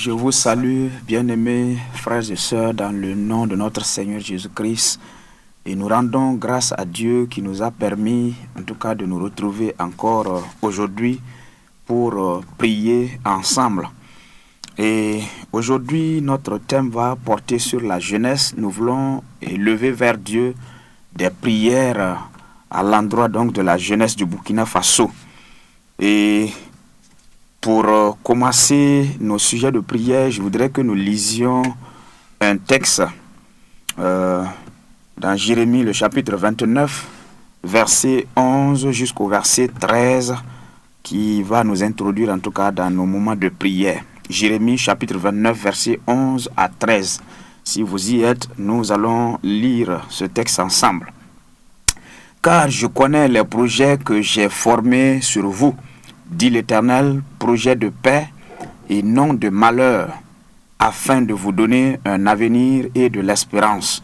Je vous salue, bien-aimés frères et sœurs, dans le nom de notre Seigneur Jésus-Christ. Et nous rendons grâce à Dieu qui nous a permis, en tout cas, de nous retrouver encore aujourd'hui pour prier ensemble. Et aujourd'hui, notre thème va porter sur la jeunesse. Nous voulons élever vers Dieu des prières à l'endroit donc de la jeunesse du Burkina Faso. Et pour commencer nos sujets de prière, je voudrais que nous lisions un texte dans Jérémie, le chapitre 29, verset 11 jusqu'au verset 13, qui va nous introduire en tout cas dans nos moments de prière. Jérémie, chapitre 29, verset 11 à 13. Si vous y êtes, nous allons lire ce texte ensemble. « Car je connais les projets que j'ai formés sur vous, dit l'Éternel, projet de paix et non de malheur, afin de vous donner un avenir et de l'espérance.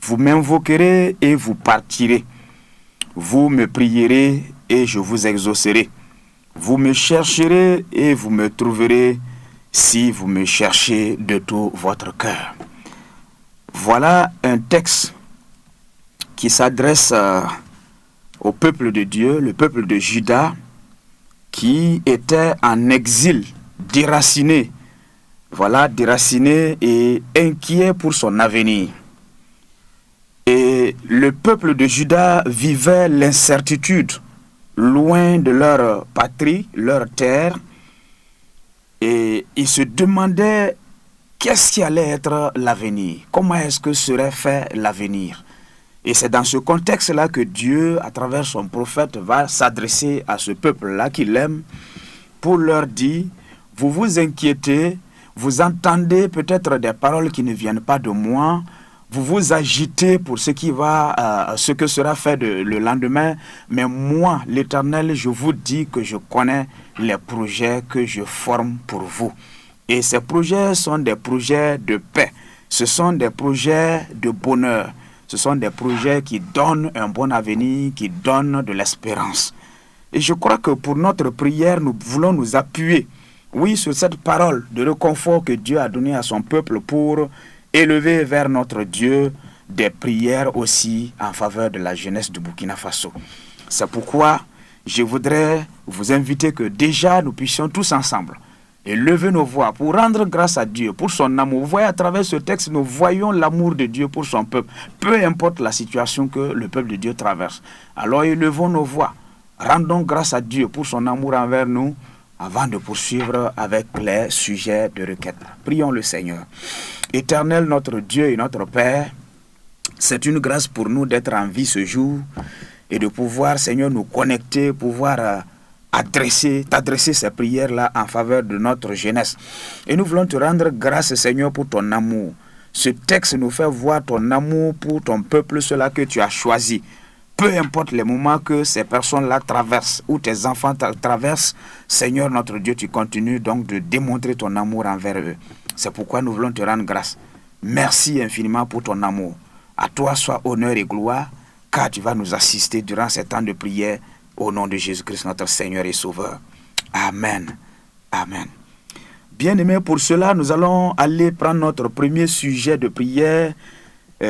Vous m'invoquerez et vous partirez. Vous me prierez et je vous exaucerai. Vous me chercherez et vous me trouverez si vous me cherchez de tout votre cœur. » Voilà un texte qui s'adresse au peuple de Dieu, le peuple de Juda, qui était en exil, déraciné. Voilà, déraciné et inquiet pour son avenir. Et le peuple de Juda vivait l'incertitude, loin de leur patrie, leur terre. Et ils se demandaient qu'est-ce qui allait être l'avenir, comment est-ce que serait fait l'avenir. Et c'est dans ce contexte-là que Dieu, à travers son prophète, va s'adresser à ce peuple-là qu'il aime pour leur dire, vous vous inquiétez, vous entendez peut-être des paroles qui ne viennent pas de moi, vous vous agitez pour ce que sera fait le lendemain, mais moi, l'Éternel, je vous dis que je connais les projets que je forme pour vous. Et ces projets sont des projets de paix, ce sont des projets de bonheur. Ce sont des projets qui donnent un bon avenir, qui donnent de l'espérance. Et je crois que pour notre prière, nous voulons nous appuyer, oui, sur cette parole de réconfort que Dieu a donnée à son peuple pour élever vers notre Dieu des prières aussi en faveur de la jeunesse du Burkina Faso. C'est pourquoi je voudrais vous inviter que déjà nous puissions tous ensemble et lever nos voix pour rendre grâce à Dieu pour son amour. Vous voyez, à travers ce texte, nous voyons l'amour de Dieu pour son peuple, peu importe la situation que le peuple de Dieu traverse. Alors élevons nos voix, rendons grâce à Dieu pour son amour envers nous, avant de poursuivre avec les sujets de requête. Prions le Seigneur. Éternel, notre Dieu et notre Père, c'est une grâce pour nous d'être en vie ce jour et de pouvoir, Seigneur, nous connecter, pouvoir t'adresser ces prières-là en faveur de notre jeunesse. Et nous voulons te rendre grâce, Seigneur, pour ton amour. Ce texte nous fait voir ton amour pour ton peuple, cela que tu as choisi. Peu importe les moments que ces personnes-là traversent, ou tes enfants traversent, Seigneur notre Dieu, tu continues donc de démontrer ton amour envers eux. C'est pourquoi nous voulons te rendre grâce. Merci infiniment pour ton amour. À toi soit honneur et gloire, car tu vas nous assister durant ces temps de prière. Au nom de Jésus-Christ, notre Seigneur et Sauveur. Amen. Amen. Bien-aimés, pour cela, nous allons aller prendre notre premier sujet de prière.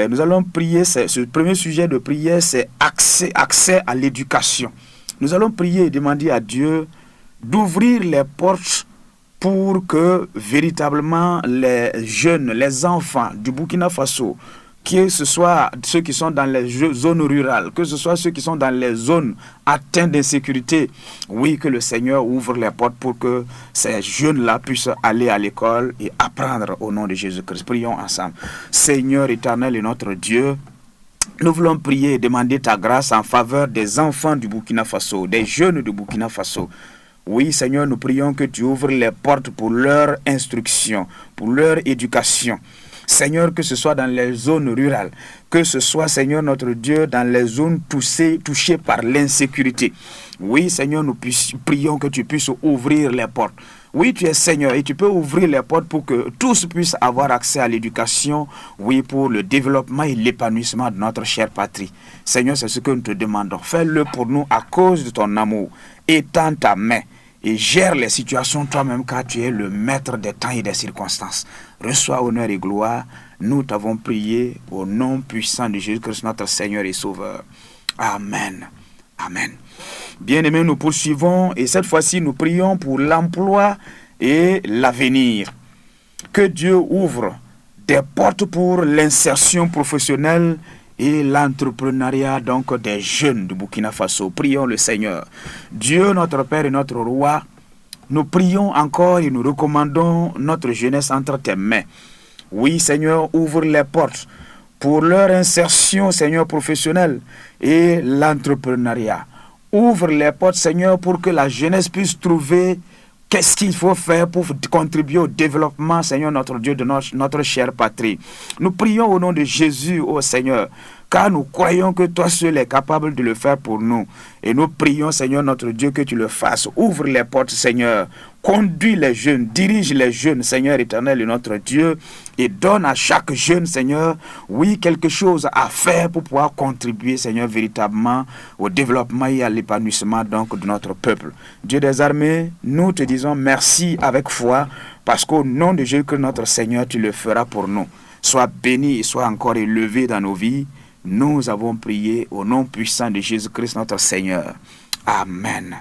Nous allons prier, ce premier sujet de prière, c'est accès à l'éducation. Nous allons prier et demander à Dieu d'ouvrir les portes pour que véritablement les jeunes, les enfants du Burkina Faso, que ce soit ceux qui sont dans les zones rurales, que ce soit ceux qui sont dans les zones atteintes d'insécurité, oui, que le Seigneur ouvre les portes pour que ces jeunes-là puissent aller à l'école et apprendre au nom de Jésus-Christ. Prions ensemble. Seigneur éternel et notre Dieu, nous voulons prier et demander ta grâce en faveur des enfants du Burkina Faso, des jeunes du Burkina Faso. Oui, Seigneur, nous prions que tu ouvres les portes pour leur instruction, pour leur éducation. Seigneur, que ce soit dans les zones rurales, que ce soit, Seigneur notre Dieu, dans les zones touchées par l'insécurité. Oui, Seigneur, nous prions que tu puisses ouvrir les portes. Oui, tu es Seigneur et tu peux ouvrir les portes pour que tous puissent avoir accès à l'éducation, oui, pour le développement et l'épanouissement de notre chère patrie. Seigneur, c'est ce que nous te demandons. Fais-le pour nous à cause de ton amour. Étends ta main et gère les situations toi-même, car tu es le maître des temps et des circonstances. Reçois honneur et gloire. Nous t'avons prié au nom puissant de Jésus-Christ, notre Seigneur et Sauveur. Amen. Amen. Bien-aimés, nous poursuivons et cette fois-ci, nous prions pour l'emploi et l'avenir. Que Dieu ouvre des portes pour l'insertion professionnelle et l'entrepreneuriat donc des jeunes du Burkina Faso. Prions le Seigneur. Dieu, notre Père et notre Roi, nous prions encore et nous recommandons notre jeunesse entre tes mains. Oui, Seigneur, ouvre les portes pour leur insertion, Seigneur, professionnelle et l'entrepreneuriat. Ouvre les portes, Seigneur, pour que la jeunesse puisse trouver qu'est-ce qu'il faut faire pour contribuer au développement, Seigneur, notre Dieu, de notre chère patrie. Nous prions au nom de Jésus, ô Seigneur, car nous croyons que toi seul es capable de le faire pour nous. Et nous prions, Seigneur, notre Dieu, que tu le fasses. Ouvre les portes, Seigneur. Conduis les jeunes, dirige les jeunes, Seigneur éternel et notre Dieu, et donne à chaque jeune, Seigneur, oui, quelque chose à faire pour pouvoir contribuer, Seigneur, véritablement au développement et à l'épanouissement donc de notre peuple. Dieu des armées, nous te disons merci avec foi, parce qu'au nom de Jésus, que notre Seigneur, tu le feras pour nous. Sois béni et sois encore élevé dans nos vies. Nous avons prié au nom puissant de Jésus-Christ, notre Seigneur. Amen.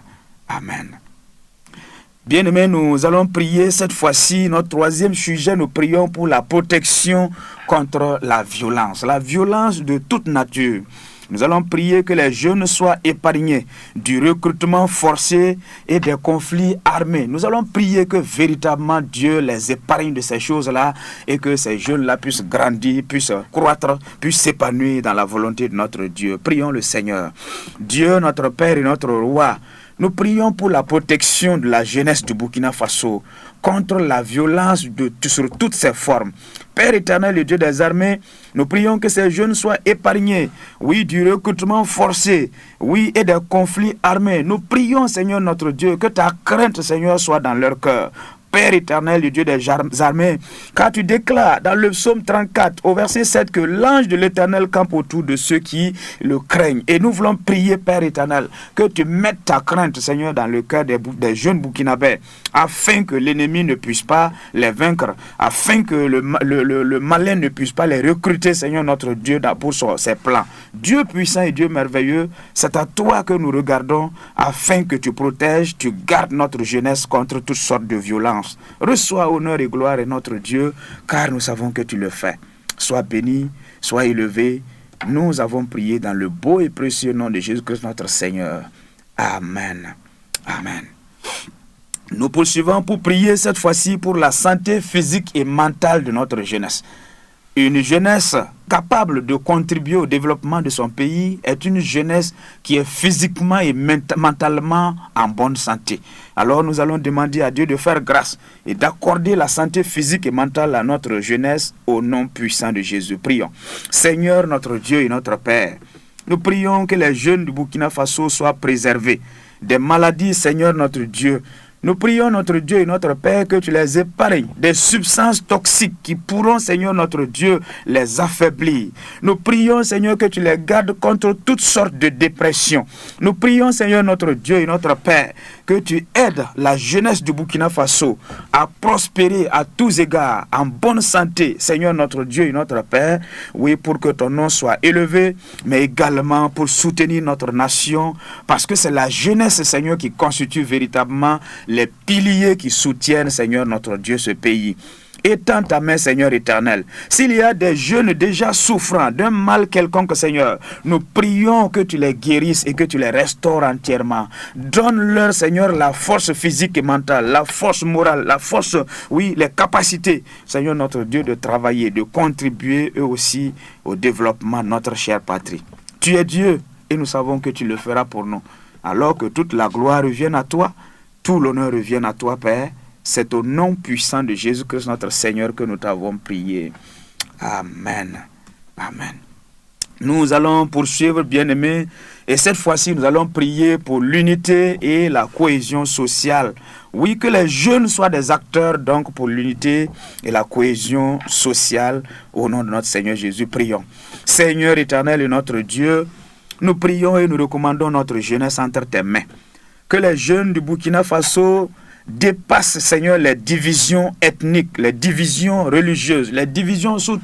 Amen. Bien-aimés, nous allons prier cette fois-ci, notre troisième sujet, nous prions pour la protection contre la violence de toute nature. Nous allons prier que les jeunes soient épargnés du recrutement forcé et des conflits armés. Nous allons prier que véritablement Dieu les épargne de ces choses-là et que ces jeunes-là puissent grandir, puissent croître, puissent s'épanouir dans la volonté de notre Dieu. Prions le Seigneur. Dieu, notre Père et notre Roi, nous prions pour la protection de la jeunesse du Burkina Faso contre la violence sur toutes ses formes. Père éternel et Dieu des armées, nous prions que ces jeunes soient épargnés, oui, du recrutement forcé, oui, et des conflits armés. Nous prions, Seigneur notre Dieu, que ta crainte, Seigneur, soit dans leur cœur. Père éternel, le Dieu des armées, car tu déclares dans le psaume 34, au verset 7, que l'ange de l'Éternel campe autour de ceux qui le craignent. Et nous voulons prier, Père éternel, que tu mettes ta crainte, Seigneur, dans le cœur des jeunes Burkinabés, afin que l'ennemi ne puisse pas les vaincre, afin que le malin ne puisse pas les recruter, Seigneur notre Dieu, pour ses plans. Dieu puissant et Dieu merveilleux, c'est à toi que nous regardons, afin que tu protèges, tu gardes notre jeunesse contre toutes sortes de violences. Reçois honneur et gloire à notre Dieu, car nous savons que tu le fais. Sois béni, sois élevé. Nous avons prié dans le beau et précieux nom de Jésus-Christ notre Seigneur. Amen. Amen. Nous poursuivons pour prier cette fois-ci pour la santé physique et mentale de notre jeunesse. Une jeunesse capable de contribuer au développement de son pays est une jeunesse qui est physiquement et mentalement en bonne santé. Alors nous allons demander à Dieu de faire grâce et d'accorder la santé physique et mentale à notre jeunesse au nom puissant de Jésus. Prions. Seigneur notre Dieu et notre Père, nous prions que les jeunes du Burkina Faso soient préservés des maladies, Seigneur notre Dieu. Nous prions notre Dieu et notre Père que tu les épargnes des substances toxiques qui pourront, Seigneur notre Dieu, les affaiblir. Nous prions, Seigneur, que tu les gardes contre toutes sortes de dépression. Nous prions, Seigneur notre Dieu et notre Père, que tu aides la jeunesse du Burkina Faso à prospérer à tous égards, en bonne santé, Seigneur notre Dieu et notre Père, oui, pour que ton nom soit élevé, mais également pour soutenir notre nation, parce que c'est la jeunesse, Seigneur, qui constitue véritablement les piliers qui soutiennent, Seigneur notre Dieu, ce pays. Étends ta main, Seigneur éternel. S'il y a des jeunes déjà souffrant d'un mal quelconque, Seigneur, nous prions que tu les guérisses et que tu les restaures entièrement. Donne-leur, Seigneur, la force physique et mentale, la force morale, la force, oui, les capacités, Seigneur notre Dieu, de travailler, de contribuer eux aussi au développement de notre chère patrie. Tu es Dieu et nous savons que tu le feras pour nous. Alors que toute la gloire revienne à toi, tout l'honneur revient à toi, Père. C'est au nom puissant de Jésus-Christ, notre Seigneur, que nous t'avons prié. Amen. Amen. Nous allons poursuivre, bien-aimés, et cette fois-ci, nous allons prier pour l'unité et la cohésion sociale. Oui, que les jeunes soient des acteurs, donc, pour l'unité et la cohésion sociale. Au nom de notre Seigneur Jésus, prions. Seigneur éternel et notre Dieu, nous prions et nous recommandons notre jeunesse entre tes mains. Que les jeunes du Burkina Faso dépassent, Seigneur, les divisions ethniques, les divisions religieuses, les divisions sous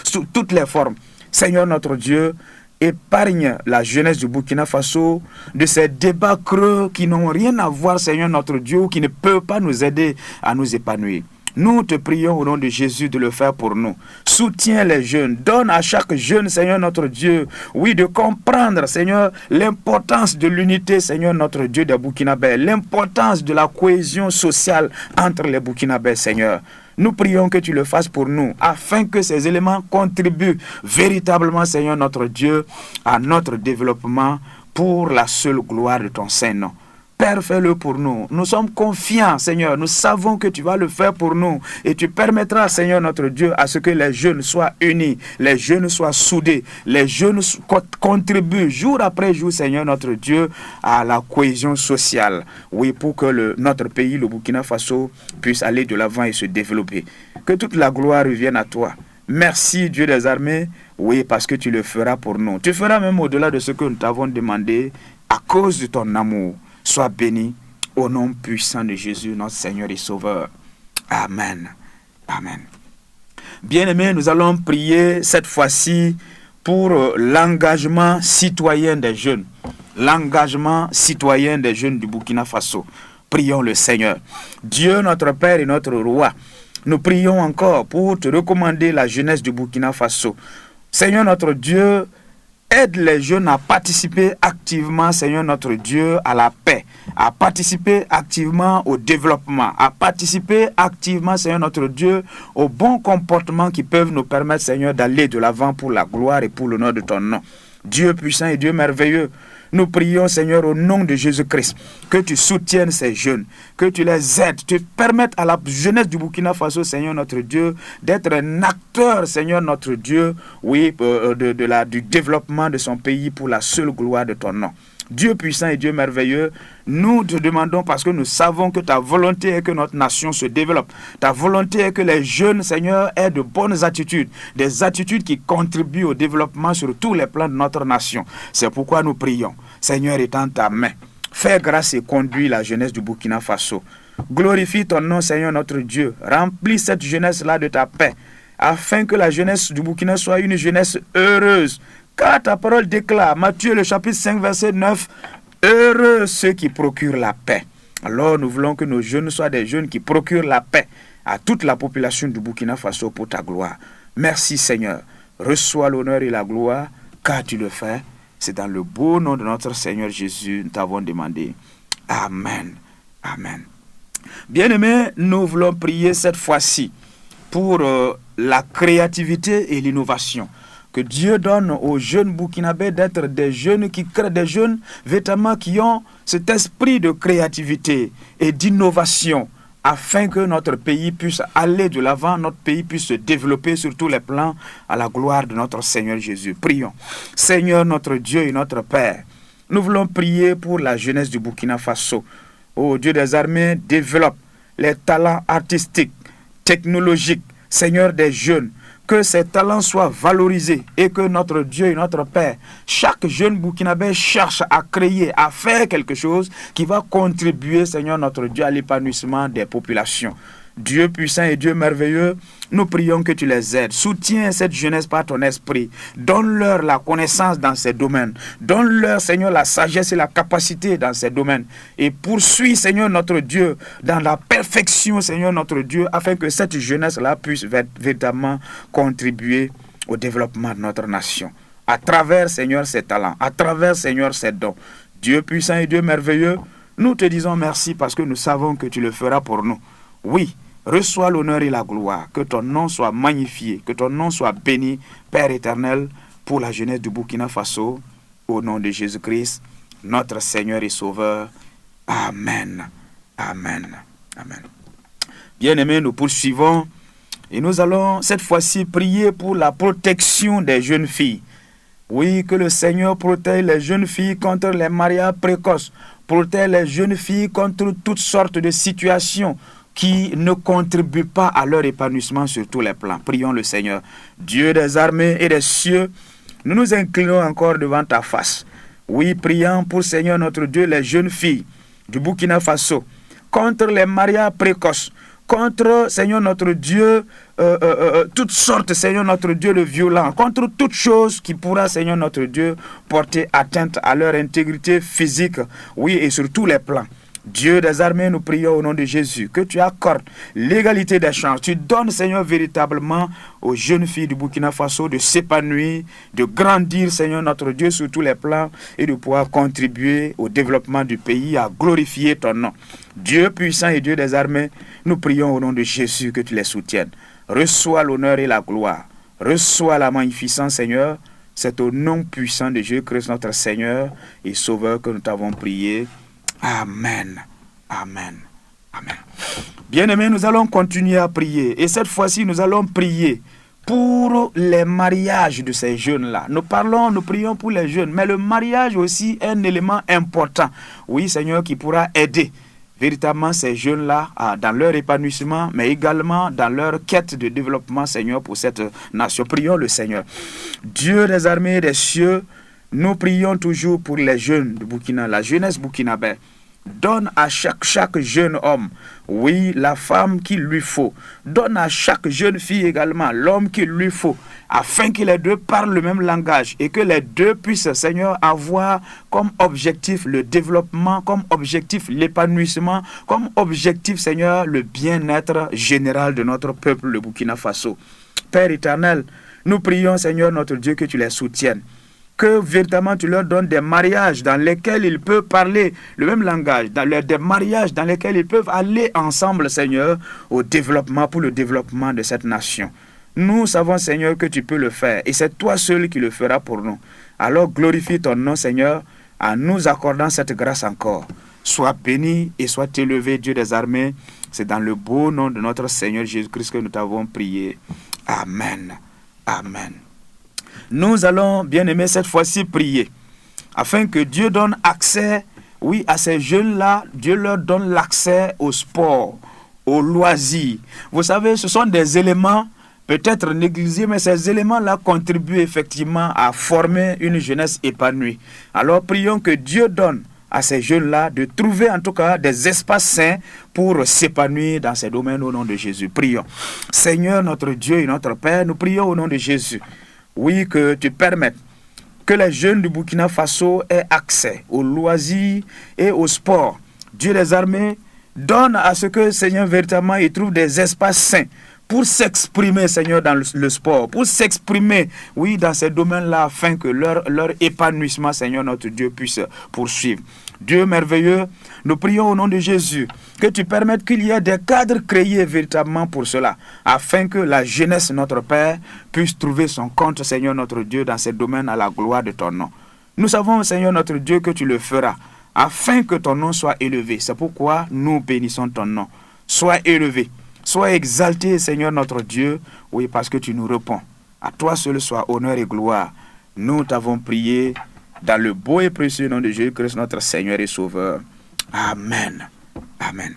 sous toutes les formes. Seigneur notre Dieu, épargne la jeunesse du Burkina Faso de ces débats creux qui n'ont rien à voir, Seigneur notre Dieu, ou qui ne peuvent pas nous aider à nous épanouir. Nous te prions au nom de Jésus de le faire pour nous. Soutiens les jeunes. Donne à chaque jeune, Seigneur notre Dieu, oui, de comprendre, Seigneur, l'importance de l'unité, Seigneur notre Dieu, des Burkinabés, l'importance de la cohésion sociale entre les Burkinabés, Seigneur. Nous prions que tu le fasses pour nous, afin que ces éléments contribuent véritablement, Seigneur notre Dieu, à notre développement pour la seule gloire de ton Saint-Nom. Père, fais-le pour nous. Nous sommes confiants, Seigneur. Nous savons que tu vas le faire pour nous. Et tu permettras, Seigneur notre Dieu, à ce que les jeunes soient unis, les jeunes soient soudés, les jeunes contribuent jour après jour, Seigneur notre Dieu, à la cohésion sociale. Oui, pour que notre pays, le Burkina Faso, puisse aller de l'avant et se développer. Que toute la gloire revienne à toi. Merci, Dieu des armées. Oui, parce que tu le feras pour nous. Tu feras même au-delà de ce que nous t'avons demandé à cause de ton amour. Sois béni au nom puissant de Jésus, notre Seigneur et Sauveur. Amen. Amen. Bien-aimés, nous allons prier cette fois-ci pour l'engagement citoyen des jeunes. L'engagement citoyen des jeunes du Burkina Faso. Prions le Seigneur. Dieu, notre Père et notre Roi, nous prions encore pour te recommander la jeunesse du Burkina Faso. Seigneur notre Dieu, aide les jeunes à participer activement, Seigneur notre Dieu, à la paix, à participer activement au développement, à participer activement, Seigneur notre Dieu, au bon comportement qui peuvent nous permettre, Seigneur, d'aller de l'avant pour la gloire et pour l'honneur de ton nom. Dieu puissant et Dieu merveilleux, nous prions, Seigneur, au nom de Jésus-Christ, que tu soutiennes ces jeunes, que tu les aides, tu permettes à la jeunesse du Burkina Faso, Seigneur notre Dieu, d'être un acteur, Seigneur notre Dieu, oui, du développement de son pays pour la seule gloire de ton nom. Dieu puissant et Dieu merveilleux, nous te demandons parce que nous savons que ta volonté est que notre nation se développe. Ta volonté est que les jeunes, Seigneur, aient de bonnes attitudes, des attitudes qui contribuent au développement sur tous les plans de notre nation. C'est pourquoi nous prions. Seigneur, étends ta main. Fais grâce et conduis la jeunesse du Burkina Faso. Glorifie ton nom, Seigneur notre Dieu. Remplis cette jeunesse-là de ta paix, afin que la jeunesse du Burkina soit une jeunesse heureuse. Car ta parole déclare, Matthieu le chapitre 5, verset 9, « Heureux ceux qui procurent la paix ». Alors nous voulons que nos jeunes soient des jeunes qui procurent la paix à toute la population du Burkina Faso pour ta gloire. Merci Seigneur. Reçois l'honneur et la gloire, car tu le fais. C'est dans le beau nom de notre Seigneur Jésus, nous t'avons demandé. Amen. Amen. Bien-aimés, nous voulons prier cette fois-ci pour la créativité et l'innovation. Que Dieu donne aux jeunes burkinabés d'être des jeunes qui créent, des jeunes véritablement qui ont cet esprit de créativité et d'innovation afin que notre pays puisse aller de l'avant, notre pays puisse se développer sur tous les plans à la gloire de notre Seigneur Jésus. Prions. Seigneur notre Dieu et notre Père, nous voulons prier pour la jeunesse du Burkina Faso. Ô Dieu des armées, développe les talents artistiques, technologiques, Seigneur des jeunes, que ces talents soient valorisés et que notre Dieu et notre Père, chaque jeune burkinabé cherche à créer, à faire quelque chose qui va contribuer, Seigneur notre Dieu, à l'épanouissement des populations. Dieu puissant et Dieu merveilleux, nous prions que tu les aides. Soutiens cette jeunesse par ton esprit. Donne-leur la connaissance dans ces domaines. Donne-leur, Seigneur, la sagesse et la capacité dans ces domaines. Et poursuis, Seigneur, notre Dieu, dans la perfection, Seigneur, notre Dieu, afin que cette jeunesse-là puisse véritablement contribuer au développement de notre nation. À travers, Seigneur, ses talents. À travers, Seigneur, ses dons. Dieu puissant et Dieu merveilleux, nous te disons merci parce que nous savons que tu le feras pour nous. Oui, reçois l'honneur et la gloire, que ton nom soit magnifié, que ton nom soit béni, Père éternel, pour la jeunesse du Burkina Faso, au nom de Jésus-Christ, notre Seigneur et Sauveur. Amen. Amen. Amen. Bien-aimés, nous poursuivons et nous allons cette fois-ci prier pour la protection des jeunes filles. Oui, que le Seigneur protège les jeunes filles contre les mariages précoces, protège les jeunes filles contre toutes sortes de situations qui ne contribuent pas à leur épanouissement sur tous les plans. Prions le Seigneur. Dieu des armées et des cieux, nous nous inclinons encore devant ta face Oui, prions pour, Seigneur notre Dieu, les jeunes filles du Burkina Faso, contre les mariages précoces, contre, Seigneur notre Dieu, toutes sortes, Seigneur notre Dieu, de violence, contre toute chose qui pourra, Seigneur notre Dieu, porter atteinte à leur intégrité physique, oui, et sur tous les plans. Dieu des armées, nous prions au nom de Jésus, que tu accordes l'égalité des chances. Tu donnes, Seigneur, véritablement aux jeunes filles du Burkina Faso de s'épanouir, de grandir, Seigneur notre Dieu, sur tous les plans et de pouvoir contribuer au développement du pays, à glorifier ton nom. Dieu puissant et Dieu des armées, nous prions au nom de Jésus que tu les soutiennes. Reçois l'honneur et la gloire. Reçois la magnificence, Seigneur. C'est au nom puissant de Jésus-Christ, notre Seigneur et Sauveur, que nous t'avons prié. Amen. Amen. Amen. Bien-aimés, nous allons continuer à prier. Et cette fois-ci, nous allons prier pour les mariages de ces jeunes-là. Nous prions pour les jeunes. Mais le mariage aussi est un élément important. Oui, Seigneur, qui pourra aider véritablement ces jeunes-là dans leur épanouissement, mais également dans leur quête de développement, Seigneur, pour cette nation. Prions le Seigneur. Dieu des armées et des cieux, nous prions toujours pour les jeunes de Burkina, la jeunesse burkinabé. Donne à chaque jeune homme, oui, la femme qu'il lui faut. Donne à chaque jeune fille également l'homme qu'il lui faut, afin que les deux parlent le même langage et que les deux puissent, Seigneur, avoir comme objectif le développement, comme objectif l'épanouissement, comme objectif, Seigneur, le bien-être général de notre peuple, le Burkina Faso. Père éternel, nous prions, Seigneur, notre Dieu, que tu les soutiennes. Que véritablement tu leur donnes des mariages dans lesquels ils peuvent parler le même langage, des mariages dans lesquels ils peuvent aller ensemble, Seigneur, au développement, pour le développement de cette nation. Nous savons, Seigneur, que tu peux le faire et c'est toi seul qui le feras pour nous. Alors glorifie ton nom, Seigneur, en nous accordant cette grâce encore. Sois béni et sois élevé, Dieu des armées. C'est dans le beau nom de notre Seigneur Jésus-Christ que nous t'avons prié. Amen. Amen. Nous allons, bien aimés, cette fois-ci prier, afin que Dieu donne accès, oui, à ces jeunes-là. Dieu leur donne l'accès au sport, au loisir. Vous savez, ce sont des éléments peut-être négligés, mais ces éléments-là contribuent effectivement à former une jeunesse épanouie. Alors prions que Dieu donne à ces jeunes-là de trouver en tout cas des espaces sains pour s'épanouir dans ces domaines au nom de Jésus. Prions. Seigneur, notre Dieu et notre Père, nous prions au nom de Jésus. Oui, que tu permettes que les jeunes du Burkina Faso aient accès aux loisirs et au sport. Dieu des armées, donne à ce que, Seigneur, véritablement, ils trouvent des espaces sains pour s'exprimer, Seigneur, dans le sport, pour s'exprimer, oui, dans ces domaines-là, afin que leur épanouissement, Seigneur, notre Dieu, puisse poursuivre. Dieu merveilleux, nous prions au nom de Jésus que tu permettes qu'il y ait des cadres créés véritablement pour cela, afin que la jeunesse, notre Père, puisse trouver son compte, Seigneur, notre Dieu, dans ces domaines à la gloire de ton nom. Nous savons, Seigneur, notre Dieu, que tu le feras, afin que ton nom soit élevé. C'est pourquoi nous bénissons ton nom. Sois élevé, sois exalté, Seigneur, notre Dieu, oui, parce que tu nous réponds. À toi seul soit honneur et gloire. Nous t'avons prié dans le beau et précieux nom de Jésus-Christ, notre Seigneur et Sauveur. Amen. Amen.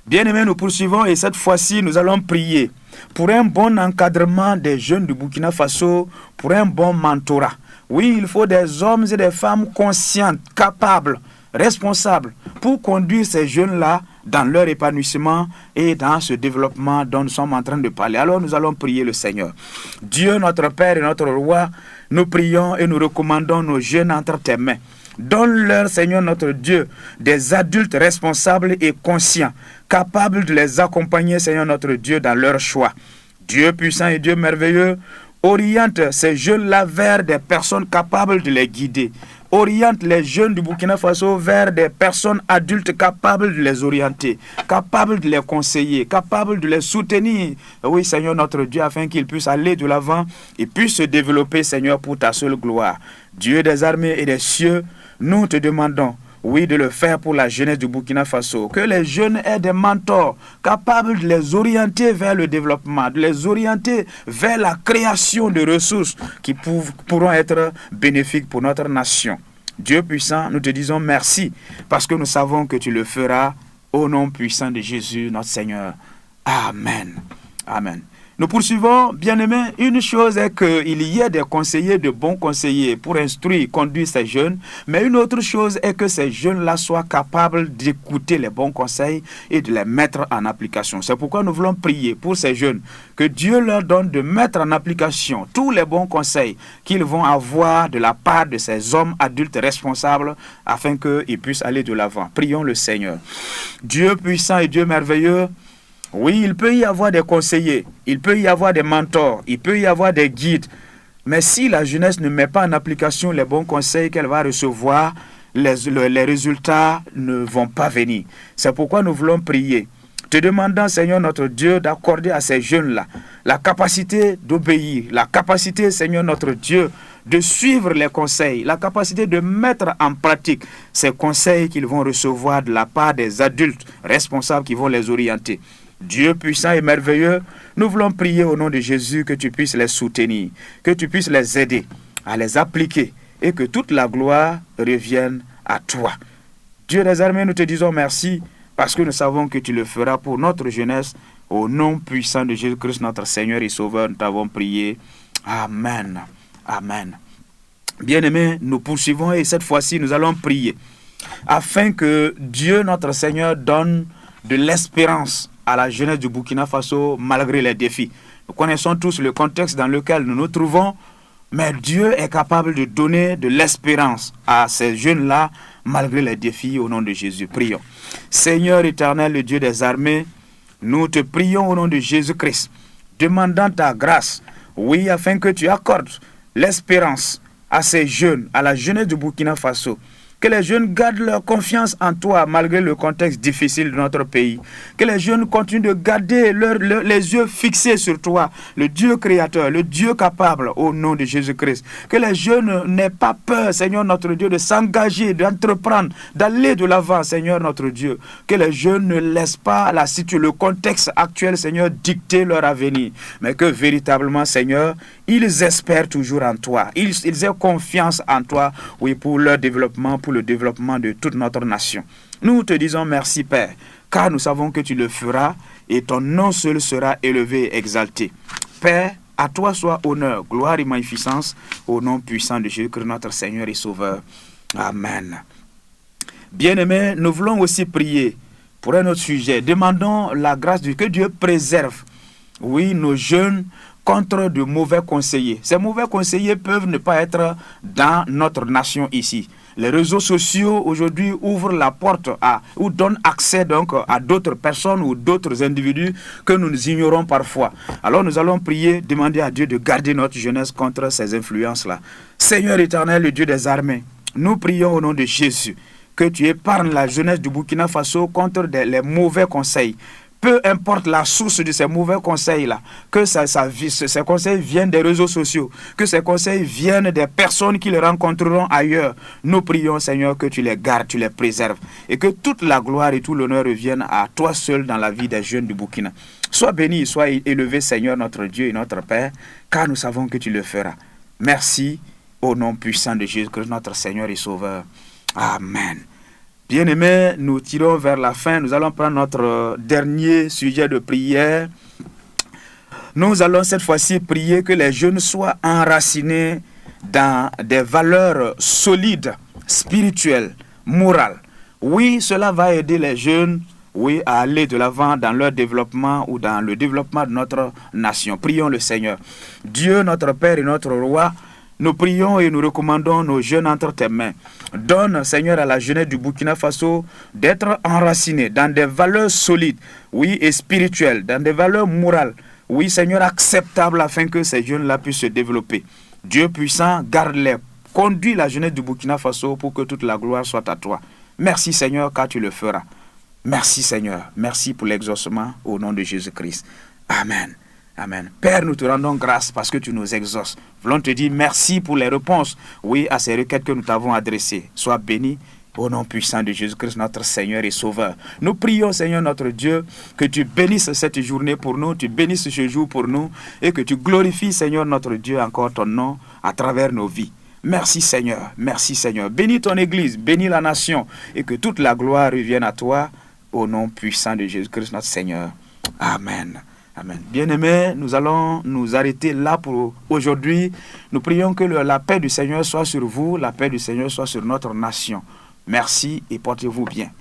Bien-aimés, nous poursuivons et cette fois-ci, nous allons prier pour un bon encadrement des jeunes du Burkina Faso, pour un bon mentorat. Oui, il faut des hommes et des femmes conscientes, capables, responsables, pour conduire ces jeunes-là dans leur épanouissement et dans ce développement dont nous sommes en train de parler. Alors nous allons prier le Seigneur. Dieu, notre Père et notre Roi, nous prions et nous recommandons nos jeunes entre tes mains. Donne-leur, Seigneur notre Dieu, des adultes responsables et conscients, capables de les accompagner, Seigneur notre Dieu, dans leur choix. Dieu puissant et Dieu merveilleux, oriente ces jeunes-là vers des personnes capables de les guider. Oriente les jeunes du Burkina Faso vers des personnes adultes capables de les orienter, capables de les conseiller, capables de les soutenir. Oui, Seigneur notre Dieu, afin qu'ils puissent aller de l'avant et puissent se développer, Seigneur, pour ta seule gloire. Dieu des armées et des cieux, nous te demandons, oui, de le faire pour la jeunesse du Burkina Faso. Que les jeunes aient des mentors capables de les orienter vers le développement, de les orienter vers la création de ressources qui pourront être bénéfiques pour notre nation. Dieu puissant, nous te disons merci parce que nous savons que tu le feras au nom puissant de Jésus, notre Seigneur. Amen. Amen. Nous poursuivons, bien-aimés. Une chose est qu'il y ait des conseillers, de bons conseillers pour instruire, conduire ces jeunes. Mais une autre chose est que ces jeunes-là soient capables d'écouter les bons conseils et de les mettre en application. C'est pourquoi nous voulons prier pour ces jeunes, que Dieu leur donne de mettre en application tous les bons conseils qu'ils vont avoir de la part de ces hommes adultes responsables afin qu'ils puissent aller de l'avant. Prions le Seigneur. Dieu puissant et Dieu merveilleux, oui, il peut y avoir des conseillers, il peut y avoir des mentors, il peut y avoir des guides. Mais si la jeunesse ne met pas en application les bons conseils qu'elle va recevoir, les résultats ne vont pas venir. C'est pourquoi nous voulons prier, te demandant, Seigneur notre Dieu, d'accorder à ces jeunes-là la capacité d'obéir, la capacité, Seigneur notre Dieu, de suivre les conseils, la capacité de mettre en pratique ces conseils qu'ils vont recevoir de la part des adultes responsables qui vont les orienter. Dieu puissant et merveilleux, nous voulons prier au nom de Jésus que tu puisses les soutenir, que tu puisses les aider à les appliquer et que toute la gloire revienne à toi. Dieu des armées, nous te disons merci parce que nous savons que tu le feras pour notre jeunesse. Au nom puissant de Jésus-Christ, notre Seigneur et Sauveur, nous t'avons prié. Amen. Amen. Bien-aimés, nous poursuivons et cette fois-ci, nous allons prier afin que Dieu, notre Seigneur, donne de l'espérance à la jeunesse du Burkina Faso malgré les défis. Nous connaissons tous le contexte dans lequel nous nous trouvons, mais Dieu est capable de donner de l'espérance à ces jeunes-là malgré les défis au nom de Jésus. Prions. Seigneur éternel, le Dieu des armées, nous te prions au nom de Jésus-Christ, demandant ta grâce, oui, afin que tu accordes l'espérance à ces jeunes, à la jeunesse du Burkina Faso. Que les jeunes gardent leur confiance en toi malgré le contexte difficile de notre pays. Que les jeunes continuent de garder les yeux fixés sur toi, le Dieu créateur, le Dieu capable, au nom de Jésus-Christ. Que les jeunes n'aient pas peur, Seigneur notre Dieu, de s'engager, d'entreprendre, d'aller de l'avant, Seigneur notre Dieu. Que les jeunes ne laissent pas le contexte actuel, Seigneur, dicter leur avenir. Mais que véritablement, Seigneur, ils espèrent toujours en toi. Ils aient confiance en toi, oui, pour leur développement, pour le développement de toute notre nation. Nous te disons merci, Père, car nous savons que tu le feras et ton nom seul sera élevé et exalté. Père, à toi soit honneur, gloire et magnificence au nom puissant de Jésus-Christ, notre Seigneur et Sauveur. Amen. Bien-aimés, nous voulons aussi prier pour un autre sujet. Demandons la grâce de Dieu, que Dieu préserve, oui, nos jeunes contre de mauvais conseillers. Ces mauvais conseillers peuvent ne pas être dans notre nation ici. Les réseaux sociaux aujourd'hui ouvrent la porte ou donnent accès donc à d'autres personnes ou d'autres individus que nous ignorons parfois. Alors nous allons prier, demander à Dieu de garder notre jeunesse contre ces influences-là. Seigneur éternel, le Dieu des armées, nous prions au nom de Jésus que tu épargnes la jeunesse du Burkina Faso contre les mauvais conseils. Peu importe la source de ces mauvais conseils-là, que ces conseils viennent des réseaux sociaux, que ces conseils viennent des personnes qui les rencontreront ailleurs, nous prions, Seigneur, que tu les gardes, tu les préserves, et que toute la gloire et tout l'honneur reviennent à toi seul dans la vie des jeunes du Burkina. Sois béni, sois élevé, Seigneur, notre Dieu et notre Père, car nous savons que tu le feras. Merci, au nom puissant de Jésus-Christ, notre Seigneur et Sauveur. Amen. Bien-aimés, nous tirons vers la fin. Nous allons prendre notre dernier sujet de prière. Nous allons cette fois-ci prier que les jeunes soient enracinés dans des valeurs solides, spirituelles, morales. Oui, cela va aider les jeunes, oui, à aller de l'avant dans leur développement ou dans le développement de notre nation. Prions le Seigneur. Dieu, notre Père et notre Roi, nous prions et nous recommandons nos jeunes entre tes mains. Donne, Seigneur, à la jeunesse du Burkina Faso d'être enracinés dans des valeurs solides, oui, et spirituelles, dans des valeurs morales, oui, Seigneur, acceptables afin que ces jeunes-là puissent se développer. Dieu puissant, garde-les, conduis la jeunesse du Burkina Faso pour que toute la gloire soit à toi. Merci, Seigneur, car tu le feras. Merci, Seigneur. Merci pour l'exaucement au nom de Jésus-Christ. Amen. Amen. Père, nous te rendons grâce parce que tu nous exauces. Voulons te dire merci pour les réponses, oui, à ces requêtes que nous t'avons adressées. Sois béni au nom puissant de Jésus-Christ, notre Seigneur et Sauveur. Nous prions, Seigneur notre Dieu, que tu bénisses cette journée pour nous, tu bénisses ce jour pour nous et que tu glorifies, Seigneur notre Dieu, encore ton nom à travers nos vies. Merci Seigneur, merci Seigneur. Bénis ton Église, bénis la nation et que toute la gloire revienne à toi au nom puissant de Jésus-Christ, notre Seigneur. Amen. Amen. Bien-aimés, nous allons nous arrêter là pour aujourd'hui. Nous prions que la paix du Seigneur soit sur vous, la paix du Seigneur soit sur notre nation. Merci et portez-vous bien.